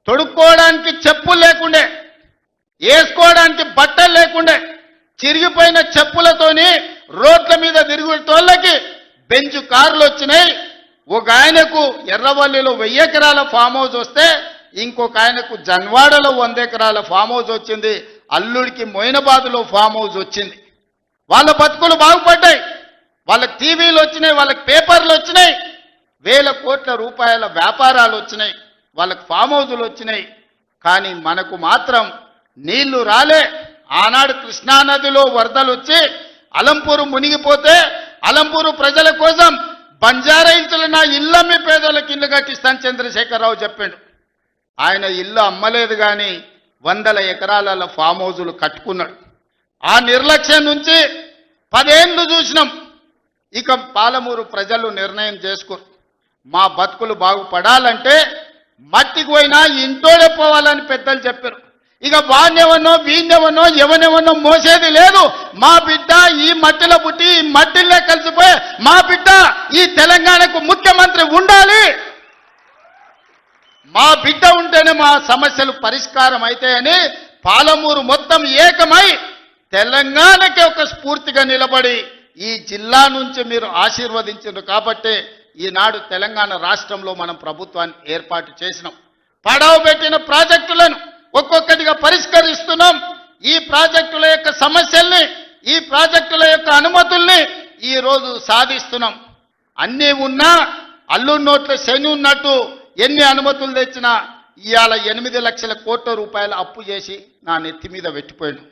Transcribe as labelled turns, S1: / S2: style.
S1: తొడుక్కోవడానికి చెప్పులు లేకుండే, వేసుకోవడానికి బట్టలు లేకుండే, చిరిగిపోయిన చెప్పులతోని రోడ్ల మీద తిరుగుతోళ్ళకి బెంచ్ కార్లు వచ్చినాయి. ఒక ఆయనకు ఎర్రవల్లిలో 1000 ఎకరాల ఫామ్ హౌస్ వస్తే ఇంకొక ఆయనకు జన్వాడలో 100 ఎకరాల ఫామ్ హౌస్ వచ్చింది. అల్లుడికి మొయినాబాద్లో ఫామ్ హౌస్ వచ్చింది. వాళ్ళ బతుకులు బాగుపడ్డాయి, వాళ్ళకి టీవీలు వచ్చినాయి, వాళ్ళకి పేపర్లు వచ్చినాయి, 1000 కోట్ల రూపాయల వ్యాపారాలు వచ్చినాయి, వాళ్ళకి ఫామ్ హౌజులు వచ్చినాయి. కానీ మనకు మాత్రం నీళ్లు రాలే. ఆనాడు కృష్ణానదిలో వరదలు వచ్చి అలంపూరు మునిగిపోతే అలంపూరు ప్రజల కోసం బంజారాయిల్స్లో నా ఇల్లమ్మి పేదలకు ఇల్లు కట్టిస్తాను చంద్రశేఖరరావు చెప్పాడు. ఆయన ఇల్లు అమ్మలేదు కానీ 100 ఎకరాల ఫామ్ హౌజులు కట్టుకున్నాడు. ఆ నిర్లక్ష్యం నుంచి 10 ఏళ్ళు చూసినాం. ఇక పాలమూరు ప్రజలు నిర్ణయం చేసుకోరు. మా బతుకులు బాగుపడాలంటే మట్టికి పోయినా ఇంటోడే పోవాలని పెద్దలు చెప్పారు. ఇక వాణ్యవనో వీణ్యవనో ఎవనెవనో మోసేది లేదు. మా బిడ్డ ఈ మట్టిలో పుట్టి ఈ మట్టిలో కలిసిపోయి మా బిడ్డ ఈ తెలంగాణకు ముఖ్యమంత్రి ఉండాలి. మా బిడ్డ ఉంటేనే మా సమస్యలు పరిష్కారం అవుతాయని పాలమూరు మొత్తం ఏకమై తెలంగాణకి ఒక స్ఫూర్తిగా నిలబడి ఈ జిల్లా నుంచి మీరు ఆశీర్వదించారు కాబట్టి ఈనాడు తెలంగాణ రాష్ట్రంలో మనం ప్రభుత్వాన్ని ఏర్పాటు చేసినాం. పడవ పెట్టిన ప్రాజెక్టులను ఒక్కొక్కటిగా పరిష్కరిస్తున్నాం. ఈ ప్రాజెక్టుల యొక్క సమస్యల్ని, ఈ ప్రాజెక్టుల యొక్క అనుమతుల్ని ఈరోజు సాధిస్తున్నాం. అన్నీ ఉన్నా అల్లు నోట్ల శని ఉన్నట్టు ఎన్ని అనుమతులు తెచ్చినా ఇవాళ 8 లక్షల కోట్ల రూపాయలు అప్పు చేసి నా నెత్తి మీద పెట్టిపోయాడు.